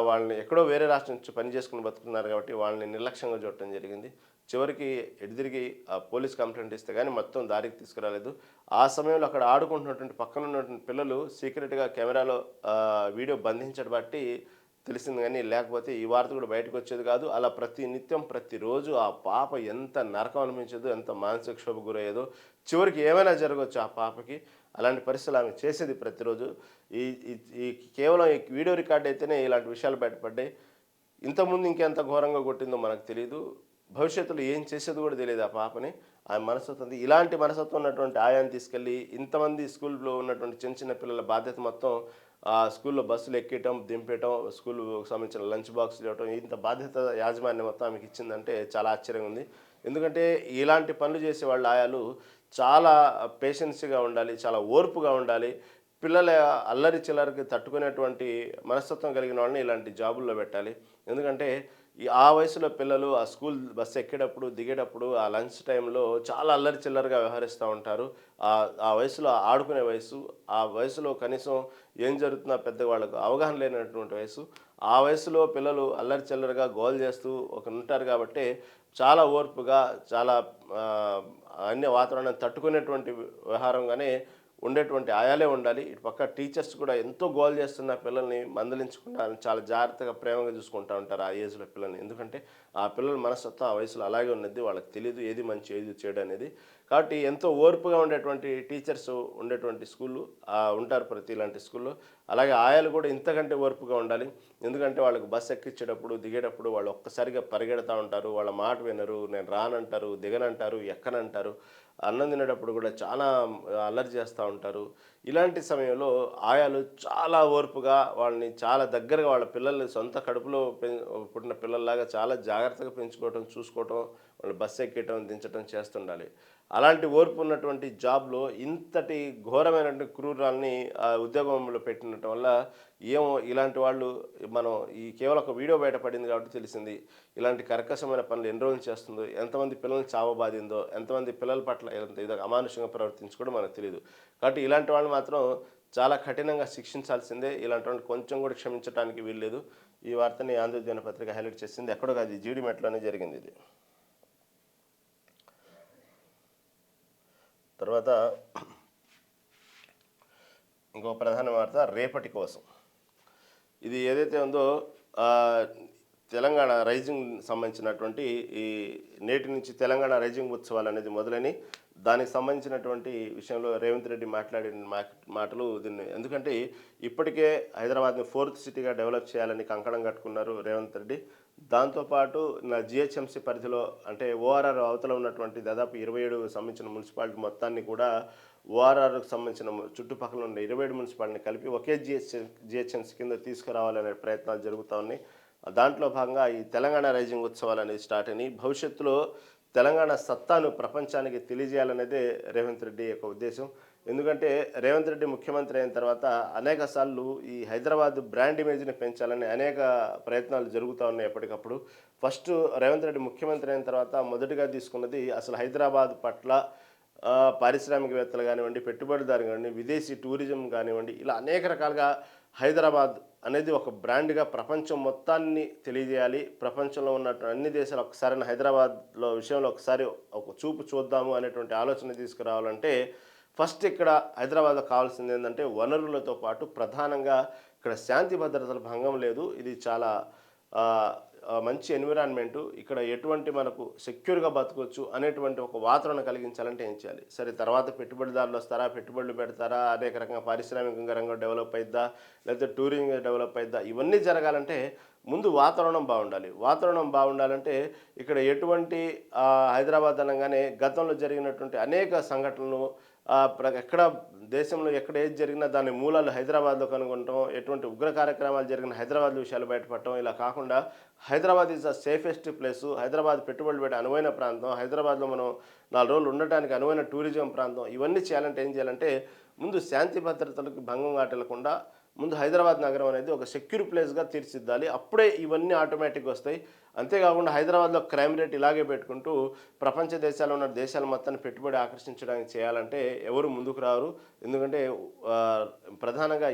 వాళ్ళని ఎక్కడో వేరే రాష్ట్రం నుంచి పని చేసుకుని బతుకుతున్నారు కాబట్టి వాళ్ళని నిర్లక్ష్యంగా చూడటం జరిగింది. చివరికి ఎదుదిరిగి పోలీస్ కంప్లైంట్ ఇస్తే కానీ మొత్తం దారికి తీసుకురాలేదు. ఆ సమయంలో అక్కడ ఆడుకుంటున్నటువంటి పక్కన ఉన్నటువంటి పిల్లలు సీక్రెట్గా కెమెరాలో వీడియో బంధించడం బట్టి తెలిసింది. కానీ లేకపోతే ఈ వార్త కూడా బయటకు వచ్చేది కాదు. అలా నిత్యం ప్రతిరోజు ఆ పాప ఎంత నరకం అనిపించదో, ఎంత మానసిక క్షోభకు గురయ్యేదో, చివరికి ఏమైనా జరగవచ్చు ఆ పాపకి. అలాంటి పరిస్థితులు ఆమె చేసేది ప్రతిరోజు. ఈ ఈ కేవలం ఈ వీడియో రికార్డ్ అయితేనే ఇలాంటి విషయాలు బయటపడ్డాయి. ఇంతకుముందు ఇంకెంత ఘోరంగా కొట్టిందో మనకు తెలియదు. భవిష్యత్తులో ఏం చేసేది కూడా తెలియదు ఆ పాపని. ఆమె మనస్తత్వం ఉంది. ఇలాంటి మనస్తత్వం ఉన్నటువంటి ఆయాన్ని తీసుకెళ్ళి ఇంతమంది స్కూల్లో ఉన్నటువంటి చిన్న చిన్న పిల్లల బాధ్యత మొత్తం స్కూల్లో బస్సులు ఎక్కేయటం, దింపేయటం, స్కూల్కి సంబంధించిన లంచ్ బాక్సులు ఇవ్వటం, ఇంత బాధ్యత యాజమాన్యం మొత్తం ఆమెకి ఇచ్చిందంటే చాలా ఆశ్చర్యంగా ఉంది. ఎందుకంటే ఇలాంటి పనులు చేసే వాళ్ళ ఆయాలు చాలా పేషెన్స్గా ఉండాలి, చాలా ఓర్పుగా ఉండాలి. పిల్లల అల్లరి చిల్లరికి తట్టుకునేటువంటి మనస్తత్వం కలిగిన వాళ్ళని ఇలాంటి జాబుల్లో పెట్టాలి. ఎందుకంటే ఆ వయసులో పిల్లలు ఆ స్కూల్ బస్సు ఎక్కేటప్పుడు, దిగేటప్పుడు, ఆ లంచ్ టైంలో చాలా అల్లరి చిల్లరగా వ్యవహరిస్తూ ఉంటారు. ఆ వయసులో ఆడుకునే వయసు, ఆ వయసులో కనీసం ఏం జరుగుతున్నా పెద్దగా వాళ్ళకు అవగాహన లేనటువంటి వయసు. ఆ వయసులో పిల్లలు అల్లరి చిల్లరగా గోల చేస్తూ ఉంటారు కాబట్టి చాలా ఓర్పుగా, చాలా అన్ని వాతావరణాన్ని తట్టుకునేటువంటి వ్యవహారంగానే ఉండేటువంటి ఆయాలే ఉండాలి. ఇటు పక్క టీచర్స్ కూడా ఎంతో గోల్ చేస్తున్న పిల్లల్ని మందలించకుండా చాలా జాగ్రత్తగా ప్రేమగా చూసుకుంటూ ఉంటారు ఆ ఏజ్లో పిల్లల్ని. ఎందుకంటే ఆ పిల్లల మనస్తత్వం ఆ వయసులో అలాగే ఉన్నది. వాళ్ళకి తెలియదు ఏది మంచి ఏది చెడు అనేది. కాబట్టి ఎంతో ఓర్పుగా ఉండేటువంటి టీచర్స్ ఉండేటువంటి స్కూళ్ళు ఉంటారు ప్రతి ఇలాంటి స్కూల్లో. అలాగే ఆయాలు కూడా ఇంతకంటే ఓర్పుగా ఉండాలి. ఎందుకంటే వాళ్ళకి బస్సు ఎక్కించేటప్పుడు, దిగేటప్పుడు వాళ్ళు ఒక్కసారిగా పరిగెడతా ఉంటారు. వాళ్ళ మాట వినరు. నేను రానంటారు, దిగనంటారు, ఎక్కనంటారు. అన్నం తినేటప్పుడు కూడా చాలా అల్లరి చేస్తూ ఉంటారు. ఇలాంటి సమయంలో ఆయాలు చాలా ఓర్పుగా వాళ్ళని చాలా దగ్గరగా వాళ్ళ పిల్లల్ని సొంత కడుపులో పుట్టిన పిల్లల్లాగా చాలా జాగ్రత్తగా పెంచుకోవటం, చూసుకోవటం, వాళ్ళు బస్సు ఎక్కేయటం, దించటం చేస్తుండాలి. అలాంటి ఓర్పు ఉన్నటువంటి జాబ్లో ఇంతటి ఘోరమైనటువంటి క్రూరాల్ని ఉద్యోగంలో పెట్టినటం వల్ల ఏమో ఇలాంటి వాళ్ళు మనం కేవలం ఒక వీడియో బయటపడింది కాబట్టి తెలిసింది. ఇలాంటి కర్కశమైన పనులు ఎన్ని రోజులు చేస్తుందో, ఎంతమంది పిల్లల్ని చావబాదిందో, ఎంతమంది పిల్లల పట్ల ఇదో అమానుషంగా ప్రవర్తించుకోవడం మనకు తెలియదు. కాబట్టి ఇలాంటి వాళ్ళు మాత్రం చాలా కఠినంగా శిక్షించాల్సిందే. ఇలాంటి వాళ్ళు కొంచెం కూడా క్షమించడానికి వీల్లేదు. ఈ వార్తని ఆంధ్రజ్యోతి పత్రిక హైలైట్ చేసింది. ఎక్కడో కాదు, జీడిమెట్లోనే జరిగింది ఇది. తర్వాత ఇంకో ప్రధాన వార్త రేపటి కోసం. ఇది ఏదైతే ఉందో తెలంగాణ రైజింగ్ సంబంధించినటువంటి ఈ నేటి నుంచి తెలంగాణ రైజింగ్ ఉత్సవాలు అనేది మొదలని దానికి సంబంధించినటువంటి విషయంలో రేవంత్ రెడ్డి మాట్లాడిన మాటలు దీన్ని, ఎందుకంటే ఇప్పటికే హైదరాబాద్ని 4th సిటీగా డెవలప్ చేయాలని కంకణం కట్టుకున్నారు రేవంత్ రెడ్డి. దాంతోపాటు నా జిహెచ్ఎంసీ పరిధిలో అంటే ఓఆర్ఆర్ అవతల ఉన్నటువంటి దాదాపు 27 సంబంధించిన మున్సిపాలిటీ మొత్తాన్ని కూడా ఓఆర్ఆర్కు సంబంధించిన చుట్టుపక్కల ఉన్న 27 మున్సిపాలిటీని కలిపి ఒకే జిహెచ్ఎంసీ కింద తీసుకురావాలనే ప్రయత్నాలు జరుగుతూ ఉన్నాయి. దాంట్లో భాగంగా ఈ తెలంగాణ రైజింగ్ ఉత్సవాలు అనేది స్టార్ట్ అయినాయి. భవిష్యత్తులో తెలంగాణ సత్తాను ప్రపంచానికి తెలియజేయాలనేదే రేవంత్ రెడ్డి యొక్క ఉద్దేశం. ఎందుకంటే రేవంత్ రెడ్డి ముఖ్యమంత్రి అయిన తర్వాత అనేక సార్లు ఈ హైదరాబాద్ బ్రాండ్ ఇమేజ్ని పెంచాలని అనేక ప్రయత్నాలు జరుగుతూ ఉన్నాయి ఎప్పటికప్పుడు. ఫస్ట్ రేవంత్ రెడ్డి ముఖ్యమంత్రి అయిన తర్వాత మొదటిగా తీసుకున్నది అసలు హైదరాబాద్ పట్ల పారిశ్రామికవేత్తలు కానివ్వండి, పెట్టుబడిదారు కానివ్వండి, విదేశీ టూరిజం కానివ్వండి, ఇలా అనేక రకాలుగా హైదరాబాద్ అనేది ఒక బ్రాండ్గా ప్రపంచం మొత్తాన్ని తెలియజేయాలి. ప్రపంచంలో ఉన్నటువంటి అన్ని దేశాలు ఒకసారి హైదరాబాద్లో విషయంలో ఒకసారి ఒక చూపు చూద్దాము అనేటువంటి ఆలోచన తీసుకురావాలంటే ఫస్ట్ ఇక్కడ హైదరాబాద్లో కావాల్సింది ఏంటంటే వనరులతో పాటు ప్రధానంగా ఇక్కడ శాంతి భద్రతల భంగం లేదు. ఇది చాలా మంచి ఎన్విరాన్మెంటు, ఇక్కడ ఎటువంటి మనకు సెక్యూర్గా బతకొచ్చు అనేటువంటి ఒక వాతావరణం కలిగించాలంటే ఏం చేయాలి? సరే, తర్వాత పెట్టుబడిదారులు వస్తారా, పెట్టుబడులు పెడతారా, అనేక రకంగా పారిశ్రామిక రంగం డెవలప్ అయిద్దా, లేకపోతే టూరిజం డెవలప్ అయిద్దా, ఇవన్నీ జరగాలంటే ముందు వాతావరణం బాగుండాలి. వాతావరణం బాగుండాలంటే ఇక్కడ ఎటువంటి హైదరాబాద్ అనగానే గతంలో జరిగినటువంటి అనేక సంఘటనలు ఎక్కడ దేశంలో ఎక్కడ ఏది జరిగినా దాని మూలాలు హైదరాబాద్లో కనుగొనటం, ఎటువంటి ఉగ్ర కార్యక్రమాలు జరిగిన హైదరాబాద్ విషయాలు బయటపడటం, ఇలా కాకుండా Hyderabad is the safest place, Hyderabad పెట్టుబడులు పెట్టే అనువైన ప్రాంతం, హైదరాబాద్లో మనం 4 రోజులు ఉండటానికి అనువైన టూరిజం ప్రాంతం, ఇవన్నీ చేయాలంటే ఏం చేయాలంటే ముందు శాంతి భద్రతలకు భంగం వాటిల్లకుండా ముందు హైదరాబాద్ నగరం అనేది ఒక సెక్యూర్ ప్లేస్గా తీర్చిదిద్దాలి. అప్పుడే ఇవన్నీ ఆటోమేటిక్గా వస్తాయి. అంతేకాకుండా హైదరాబాద్లో క్రైమ్ రేట్ ఇలాగే పెట్టుకుంటూ ప్రపంచ దేశాల్లో ఉన్న దేశాల మొత్తాన్ని పెట్టుబడి ఆకర్షించడానికి చేయాలంటే ఎవరు ముందుకు రారు. ఎందుకంటే ప్రధానంగా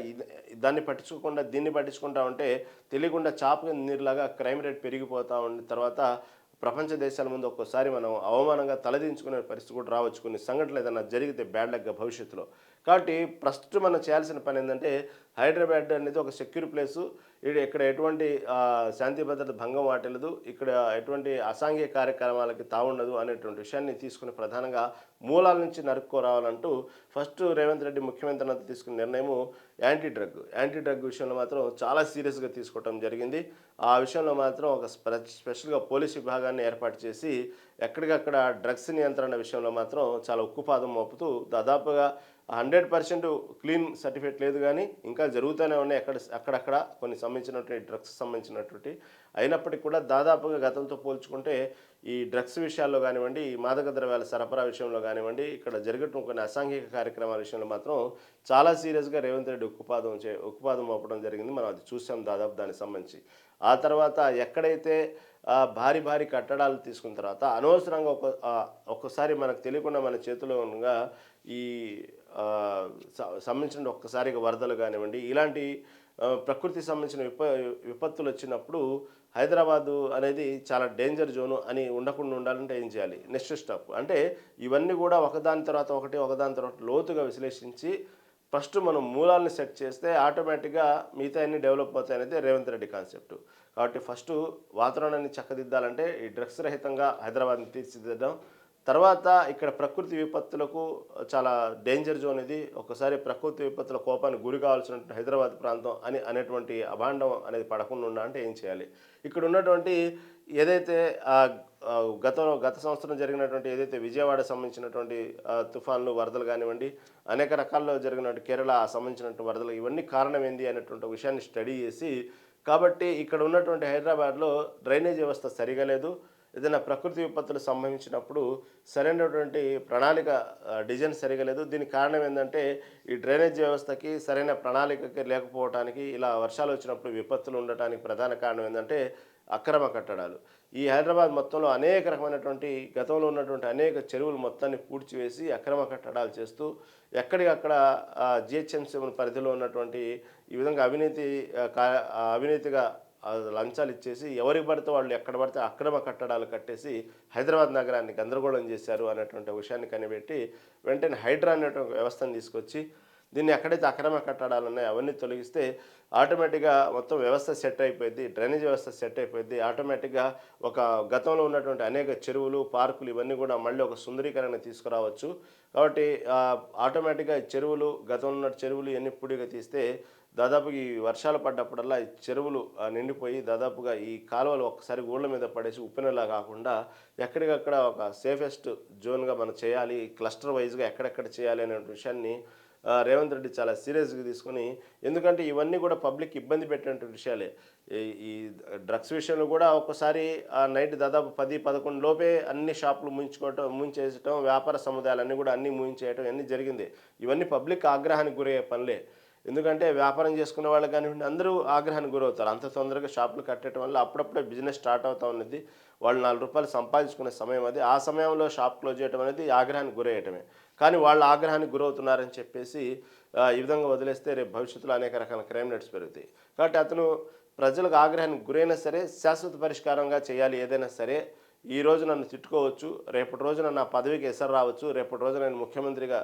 దాన్ని పట్టించుకోకుండా దీన్ని పట్టించుకుంటా ఉంటే తెలియకుండా చాప నీరులాగా క్రైమ్ రేట్ పెరిగిపోతూ ఉన్న తర్వాత ప్రపంచ దేశాల ముందు ఒక్కోసారి మనం అవమానంగా తలదించుకునే పరిస్థితి కూడా రావచ్చు. కొన్ని సంఘటనలు ఏదైనా జరిగితే బ్యాడ్ లక్గా భవిష్యత్తులో. కాబట్టి ప్రస్తుతం మనం చేయాల్సిన పని ఏంటంటే హైదరాబాద్ అనేది ఒక సెక్యూర్ ప్లేసు. ఇక్కడ ఎటువంటి శాంతి భద్రత భంగం వాటిల్లదు, ఇక్కడ ఎటువంటి అసాంఘిక కార్యక్రమాలకి తావుండదు అనేటువంటి విషయాన్ని తీసుకుని ప్రధానంగా మూలాల నుంచి నరుక్కోరావాలంటూ ఫస్ట్ రేవంత్ రెడ్డి ముఖ్యమంత్రి తీసుకున్న నిర్ణయము యాంటీ డ్రగ్ విషయంలో మాత్రం చాలా సీరియస్గా తీసుకోవడం జరిగింది. ఆ విషయంలో మాత్రం ఒక స్పెషల్గా పోలీస్ విభాగాన్ని ఏర్పాటు చేసి ఎక్కడికక్కడ డ్రగ్స్ నియంత్రణ విషయంలో మాత్రం చాలా ఉక్కుపాదం మోపుతూ దాదాపుగా 100% క్లీన్ సర్టిఫికేట్ లేదు, కానీ ఇంకా జరుగుతూనే ఉన్నాయి అక్కడక్కడ కొన్ని సంబంధించినటువంటి డ్రగ్స్ సంబంధించినటువంటి. అయినప్పటికీ కూడా దాదాపుగా గతంతో పోల్చుకుంటే ఈ డ్రగ్స్ విషయాల్లో కానివ్వండి, ఈ మాదక ద్రవ్యాల సరఫరా విషయంలో కానివ్వండి, ఇక్కడ జరగటం కొన్ని అసాంఘిక కార్యక్రమాల విషయంలో మాత్రం చాలా సీరియస్గా రేవంత్ రెడ్డి ఉక్కుపాదం మోపడం జరిగింది. మనం అది చూసాం దాదాపు దానికి సంబంధించి. ఆ తర్వాత ఎక్కడైతే భారీ కట్టడాలు తీసుకున్న తర్వాత అనవసరంగా ఒక్కసారి మనకు తెలియకుండా మన చేతిలో ఉండగా ఈ సంబంధించిన ఒక్కసారిగా వరదలు కానివ్వండి, ఇలాంటి ప్రకృతి సంబంధించిన విపత్తులు వచ్చినప్పుడు హైదరాబాదు అనేది చాలా డేంజర్ జోను అని ఉండకుండా ఉండాలంటే ఏం చేయాలి? నెక్స్ట్ స్టెప్ అంటే ఇవన్నీ కూడా ఒకదాని తర్వాత లోతుగా విశ్లేషించి ఫస్ట్ మనం మూలాలను సెట్ చేస్తే ఆటోమేటిక్గా మిగతా అన్ని డెవలప్ అవుతాయి అనేది రేవంత్ రెడ్డి కాన్సెప్ట్. కాబట్టి ఫస్ట్ వాతావరణాన్ని చక్కదిద్దాలంటే ఈ డ్రగ్స్ రహితంగా హైదరాబాద్ని తీర్చిదిద్దాం. తర్వాత ఇక్కడ ప్రకృతి విపత్తులకు చాలా డేంజర్ జోన్ ఇది. ఒకసారి ప్రకృతి విపత్తుల కోపానికి గురి కావాల్సినటువంటి హైదరాబాద్ ప్రాంతం అనేటువంటి అభాండం అనేది పడకుండా ఉండాలంటే ఏం చేయాలి? ఇక్కడ ఉన్నటువంటి ఏదైతే గత సంవత్సరం జరిగినటువంటి ఏదైతే విజయవాడ సంబంధించినటువంటి తుఫాన్లు, వరదలు కానివ్వండి, అనేక రకాల్లో జరిగినటువంటి కేరళ సంబంధించినటువంటి వరదలు, ఇవన్నీ కారణం ఏంది అనేటువంటి విషయాన్ని స్టడీ చేసి, కాబట్టి ఇక్కడ ఉన్నటువంటి హైదరాబాద్లో డ్రైనేజ్ వ్యవస్థ సరిగా లేదు. ఏదైనా ప్రకృతి విపత్తులు సంభవించినప్పుడు సరైనటువంటి ప్రణాళిక డిజైన్ సరిగా లేదు. దీనికి కారణం ఏంటంటే ఈ డ్రైనేజ్ వ్యవస్థకి సరైన ప్రణాళికకి లేకపోవడానికి, ఇలా వర్షాలు వచ్చినప్పుడు విపత్తులు ఉండటానికి ప్రధాన కారణం ఏంటంటే అక్రమ కట్టడాలు. ఈ హైదరాబాద్ మొత్తంలో అనేక రకమైనటువంటి గతంలో ఉన్నటువంటి అనేక చెరువులు మొత్తాన్ని పూడ్చివేసి అక్రమ కట్టడాలు చేస్తూ ఎక్కడికక్కడ జిహెచ్ఎంసీ పరిధిలో ఉన్నటువంటి ఈ విధంగా అవినీతిగా లంచాలు ఇచ్చేసి ఎవరికి పడితే వాళ్ళు ఎక్కడ పడితే అక్రమ కట్టడాలు కట్టేసి హైదరాబాద్ నగరాన్ని గందరగోళం చేశారు అనేటువంటి విషయాన్ని కనిపెట్టి వెంటనే హైడ్రా అనేటువంటి వ్యవస్థను తీసుకొచ్చి దీన్ని ఎక్కడైతే అక్రమ కట్టడాలు ఉన్నాయో అవన్నీ తొలగిస్తే ఆటోమేటిక్గా మొత్తం వ్యవస్థ సెట్ అయిపోయింది, డ్రైనేజ్ వ్యవస్థ సెట్ అయిపోయింది. ఆటోమేటిక్గా ఒక గతంలో ఉన్నటువంటి అనేక చెరువులు, పార్కులు ఇవన్నీ కూడా మళ్ళీ ఒక సుందరీకరణ తీసుకురావచ్చు. కాబట్టి ఆటోమేటిక్గా చెరువులు, గతంలో ఉన్న చెరువులు ఇవన్నీ పూడిగా తీస్తే దాదాపు ఈ వర్షాలు పడ్డప్పుడల్లా ఈ చెరువులు నిండిపోయి దాదాపుగా ఈ కాలువలు ఒక్కసారి ఊళ్ళ మీద పడేసి ఉప్పెనలా కాకుండా ఎక్కడికక్కడ ఒక సేఫెస్ట్ జోన్గా మనం చేయాలి, క్లస్టర్ వైజ్గా ఎక్కడెక్కడ చేయాలి అనే విషయాన్ని రేవంత్ రెడ్డి చాలా సీరియస్గా తీసుకొని, ఎందుకంటే ఇవన్నీ కూడా పబ్లిక్ ఇబ్బంది పెట్టినటువంటి విషయాలే. ఈ డ్రగ్స్ విషయంలో కూడా ఒక్కసారి నైట్ దాదాపు 10-11 లోపే అన్ని షాపులు ముంచేయటం, వ్యాపార సముదాయాలన్నీ కూడా అన్నీ మూయించేయటం ఇవన్నీ జరిగింది. ఇవన్నీ పబ్లిక్ ఆగ్రహానికి గురయ్యే పనులే. ఎందుకంటే వ్యాపారం చేసుకునే వాళ్ళు కానివ్వండి అందరూ ఆగ్రహానికి గురవుతారు. అంత తొందరగా షాపులు కట్టడం వల్ల అప్పుడప్పుడే బిజినెస్ స్టార్ట్ అవుతూ ఉన్నది. వాళ్ళు 4 రూపాయలు సంపాదించుకునే సమయం అది. ఆ సమయంలో షాప్ క్లోజ్ చేయడం అనేది ఆగ్రహానికి గురయ్యటమే. కానీ వాళ్ళు ఆగ్రహానికి గురవుతున్నారని చెప్పేసి ఈ విధంగా వదిలేస్తే రేపు భవిష్యత్తులో అనేక రకాల క్రైమ్ రేట్స్ పెరుగుతాయి. కాబట్టి అతను ప్రజలకు ఆగ్రహానికి గురైనా సరే శాశ్వత పరిష్కారంగా చేయాలి. ఏదైనా సరే ఈ రోజు నన్ను తిట్టుకోవచ్చు, రేపటి రోజున నా పదవికి ఎసరు రావచ్చు, రేపటి రోజు నేను ముఖ్యమంత్రిగా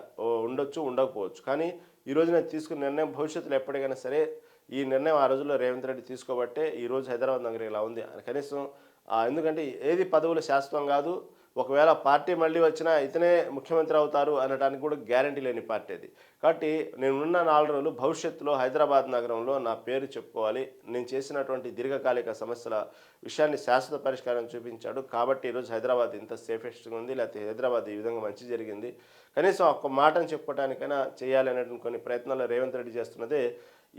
ఉండొచ్చు, ఉండకపోవచ్చు. కానీ ఈరోజు నేను తీసుకున్న నిర్ణయం భవిష్యత్తులో ఎప్పటికైనా సరే ఈ నిర్ణయం ఆ రోజుల్లో రేవంత్ రెడ్డి తీసుకోబట్టే ఈరోజు హైదరాబాద్ నగరం ఇలా ఉంది. కనీసం ఎందుకంటే ఏది పదవులు శాశ్వతం కాదు. ఒకవేళ పార్టీ మళ్ళీ వచ్చినా ఇతనే ముఖ్యమంత్రి అవుతారు అనడానికి కూడా గ్యారంటీ లేని పార్టీ అది. కాబట్టి నేనున్న 4 రోజులు భవిష్యత్తులో హైదరాబాద్ నగరంలో నా పేరు చెప్పుకోవాలి. నేను చేసినటువంటి దీర్ఘకాలిక సమస్యల విషయాన్ని శాశ్వత పరిష్కారం చూపించాడు. కాబట్టి ఈరోజు హైదరాబాద్ ఇంత సేఫెస్ట్గా ఉంది, లేకపోతే హైదరాబాద్ ఈ విధంగా మంచి జరిగింది. కనీసం ఒక్క మాటను చెప్పుకోవడానికైనా చేయాలి అనేటువంటి కొన్ని ప్రయత్నాలు రేవంత్ రెడ్డి చేస్తున్నదే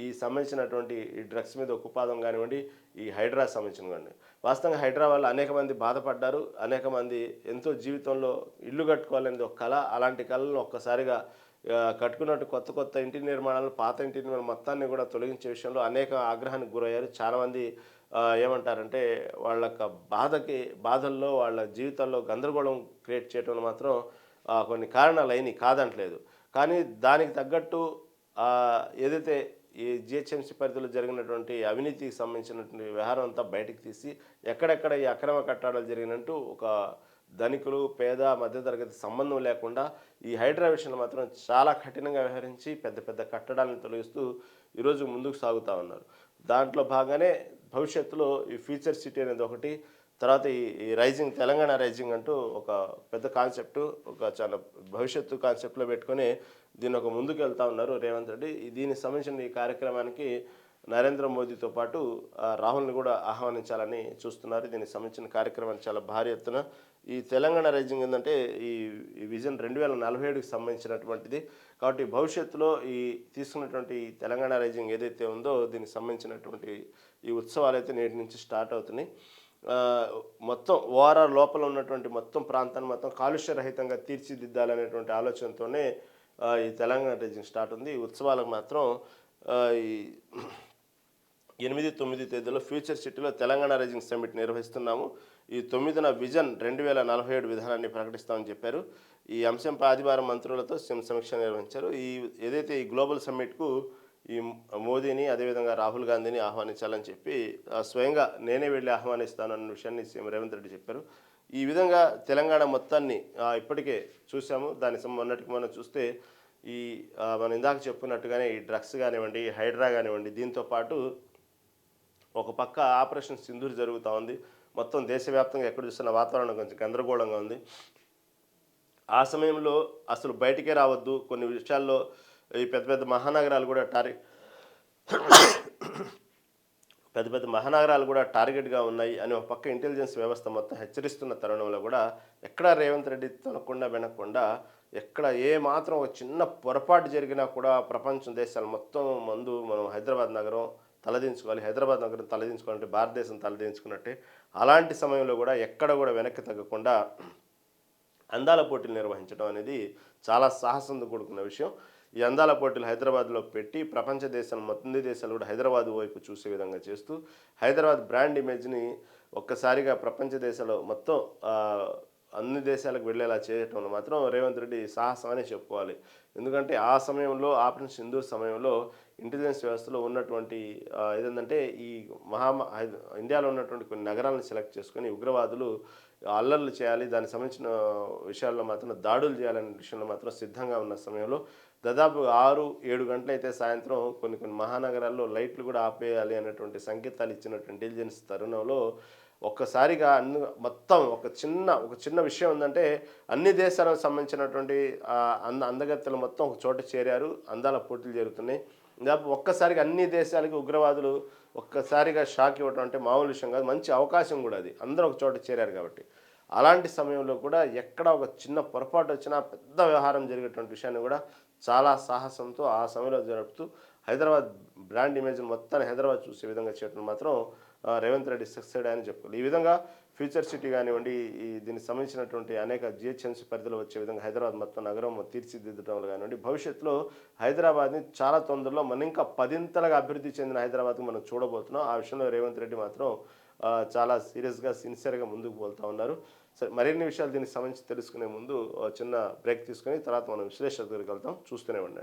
ఈ సంబంధించినటువంటి ఈ డ్రగ్స్ మీద ఉక్కుపాదం కానివ్వండి, ఈ హైడ్రా సంబంధించిన కానివ్వండి. వాస్తవంగా హైడ్రా వల్ల అనేక మంది బాధపడ్డారు. అనేక మంది ఎంతో జీవితంలో ఇల్లు కట్టుకోవాలనేది ఒక కళ. అలాంటి కళలను ఒక్కసారిగా కట్టుకున్నట్టు కొత్త కొత్త ఇంటి నిర్మాణాలు, పాత ఇంటి నిర్మాణం మొత్తాన్ని కూడా తొలగించే విషయంలో అనేక ఆగ్రహానికి గురయ్యారు. చాలామంది ఏమంటారంటే వాళ్ళ యొక్క బాధల్లో వాళ్ళ జీవితాల్లో గందరగోళం క్రియేట్ చేయడంలో మాత్రం కొన్ని కారణాలు అయినాయి, కాదంటలేదు. కానీ దానికి తగ్గట్టు ఏదైతే ఈ జిహెచ్ఎంసీ పరిధిలో జరిగినటువంటి అవినీతికి సంబంధించినటువంటి వ్యవహారం అంతా బయటకు తీసి ఎక్కడెక్కడ ఈ అక్రమ కట్టడాలు జరిగినట్టు ఒక ధనికులు, పేద, మధ్యతరగతి సంబంధం లేకుండా ఈ హైడ్రా విషయంలో మాత్రం చాలా కఠినంగా వ్యవహరించి పెద్ద పెద్ద కట్టడాలను తొలగిస్తూ ఈరోజు ముందుకు సాగుతూ ఉన్నారు. దాంట్లో భాగానే భవిష్యత్తులో ఈ ఫ్యూచర్ సిటీ అనేది ఒకటి, తర్వాత ఈ రైజింగ్ తెలంగాణ రైజింగ్ అంటూ ఒక పెద్ద కాన్సెప్టు, ఒక చాలా భవిష్యత్తు కాన్సెప్ట్లో పెట్టుకొని దీన్ని ఒక ముందుకు వెళ్తూ ఉన్నారు రేవంత్ రెడ్డి. దీనికి సంబంధించిన ఈ కార్యక్రమానికి నరేంద్ర మోదీతో పాటు రాహుల్ని కూడా ఆహ్వానించాలని చూస్తున్నారు. దీనికి సంబంధించిన కార్యక్రమాన్ని చాలా భారీ ఎత్తున ఈ తెలంగాణ రైజింగ్ ఏంటంటే ఈ విజన్ 2047కి సంబంధించినటువంటిది. కాబట్టి భవిష్యత్తులో ఈ తీసుకున్నటువంటి తెలంగాణ రైజింగ్ ఏదైతే ఉందో దీనికి సంబంధించినటువంటి ఈ ఉత్సవాలు అయితే నేటి నుంచి స్టార్ట్ అవుతున్నాయి. మొత్తం ఓఆర్ఆర్ లోపల ఉన్నటువంటి మొత్తం ప్రాంతాన్ని మొత్తం కాలుష్య రహితంగా తీర్చిదిద్దాలనేటువంటి ఆలోచనతోనే ఈ తెలంగాణ రైజింగ్ స్టార్ట్ ఉంది. ఈ ఉత్సవాలకు మాత్రం ఈ 8-9 తేదీలో ఫ్యూచర్ సిటీలో తెలంగాణ రైజింగ్ సమ్మిట్ నిర్వహిస్తున్నాము. ఈ 9న విజన్ 2047 విధానాన్ని ప్రకటిస్తామని చెప్పారు. ఈ అంశంపై ఆదివారం మంత్రులతో సమీక్ష నిర్వహించారు. ఏదైతే ఈ గ్లోబల్ సమ్మిట్కు ఈ మోదీని, అదేవిధంగా రాహుల్ గాంధీని ఆహ్వానించాలని చెప్పి స్వయంగా నేనే వెళ్ళి ఆహ్వానిస్తానన్న విషయాన్ని సీఎం రేవంత్ రెడ్డి చెప్పారు. ఈ విధంగా తెలంగాణ మొత్తాన్ని ఇప్పటికే చూసాము. మొన్నటికి మనం చూస్తే ఈ మనం ఇందాక చెప్పుకున్నట్టుగానే ఈ డ్రగ్స్ కానివ్వండి, హైడ్రా కానివ్వండి, దీంతో పాటు ఒక పక్క ఆపరేషన్ సింధూర్ జరుగుతూ ఉంది. మొత్తం దేశవ్యాప్తంగా ఎక్కడ చూస్తున్న వాతావరణం కొంచెం గందరగోళంగా ఉంది. ఆ సమయంలో అసలు బయటికే రావద్దు, కొన్ని విషయాల్లో ఈ పెద్ద పెద్ద మహానగరాలు కూడా టార్గెట్గా ఉన్నాయి అని ఒక పక్క ఇంటెలిజెన్స్ వ్యవస్థ మొత్తం హెచ్చరిస్తున్న తరుణంలో కూడా ఎక్కడా రేవంత్ రెడ్డి తనకుండా వెనకుండా ఎక్కడ ఏ మాత్రం ఒక చిన్న పొరపాటు జరిగినా కూడా ప్రపంచం దేశాలు మొత్తం ముందు మనం హైదరాబాద్ నగరం తలదించుకోవాలి, హైదరాబాద్ నగరం తలదించుకోవాలంటే భారతదేశం తలదించుకున్నట్టే. అలాంటి సమయంలో కూడా ఎక్కడ కూడా వెనక్కి తగ్గకుండా అందాల పోటీలు నిర్వహించడం అనేది చాలా సాహసంతో కూడుకున్న విషయం. ఈ అందాల పోటీలు హైదరాబాద్లో పెట్టి ప్రపంచ దేశాలు మొత్తం దేశాలు కూడా హైదరాబాద్ వైపు చూసే విధంగా చేస్తూ హైదరాబాద్ బ్రాండ్ ఇమేజ్ని ఒక్కసారిగా ప్రపంచ దేశాలు మొత్తం అన్ని దేశాలకు వెళ్ళేలా చేయటంలో మాత్రం రేవంత్ రెడ్డి సాహసం అనే చెప్పుకోవాలి. ఎందుకంటే ఆ సమయంలో ఆపరేషన్ సింధూర్ సమయంలో ఇంటెలిజెన్స్ వ్యవస్థలో ఉన్నటువంటి ఏదంటే ఈ ఇండియాలో ఉన్నటువంటి కొన్ని నగరాలను సెలెక్ట్ చేసుకొని ఉగ్రవాదులు అల్లర్లు చేయాలి, దానికి సంబంధించిన విషయాల్లో మాత్రం దాడులు చేయాలనే విషయంలో మాత్రం సిద్ధంగా ఉన్న సమయంలో దాదాపు 6-7 గంటలైతే సాయంత్రం కొన్ని మహానగరాల్లో లైట్లు కూడా ఆపేయాలి అనేటువంటి సంకేతాలు ఇచ్చినటువంటి ఇంటెలిజెన్స్ తరుణంలో ఒక్కసారిగా మొత్తం ఒక చిన్న విషయం ఉందంటే అన్ని దేశాలకు సంబంధించినటువంటి అందగత్తెలు మొత్తం ఒక చోట చేరారు, అందాల పోటీలు జరుగుతున్నాయి. దాదాపు ఒక్కసారిగా అన్ని దేశాలకి ఉగ్రవాదులు ఒక్కసారిగా షాక్ ఇవ్వటం అంటే మామూలు విషయం కాదు, మంచి అవకాశం కూడా అది, అందరూ ఒక చోట చేరారు కాబట్టి. అలాంటి సమయంలో కూడా ఎక్కడ ఒక చిన్న పొరపాటు వచ్చినా పెద్ద వ్యవహారం జరిగేటువంటి విషయాన్ని కూడా చాలా సాహసంతో ఆ సమయంలో జరుపుతూ హైదరాబాద్ బ్రాండ్ ఇమేజ్ని మొత్తాన్ని హైదరాబాద్ చూసే విధంగా చేయడం మాత్రం రేవంత్ రెడ్డి సక్సెస్ అని చెప్పుకోవాలి. ఈ విధంగా ఫ్యూచర్ సిటీ కానివ్వండి, దీనికి సంబంధించినటువంటి అనేక జిహెచ్ఎంసీ పరిధిలో వచ్చే విధంగా హైదరాబాద్ మొత్తం నగరం తీర్చిదిద్దడంలో కానివ్వండి, భవిష్యత్తులో హైదరాబాద్ని చాలా తొందరలో మనం ఇంకా 10ంతలుగా అభివృద్ధి చెందిన హైదరాబాద్కి మనం చూడబోతున్నాం. ఆ విషయంలో రేవంత్ రెడ్డి మాత్రం చాలా సీరియస్గా సిన్సియర్గా ముందుకు పోతూ ఉన్నారు. సరే, మరిన్ని విషయాలు దీనికి సంబంధించి తెలుసుకునే ముందు చిన్న బ్రేక్ తీసుకుని తర్వాత మనం విశ్లేషణ దగ్గరికి వెళ్తాం. చూస్తూనే ఉండండి.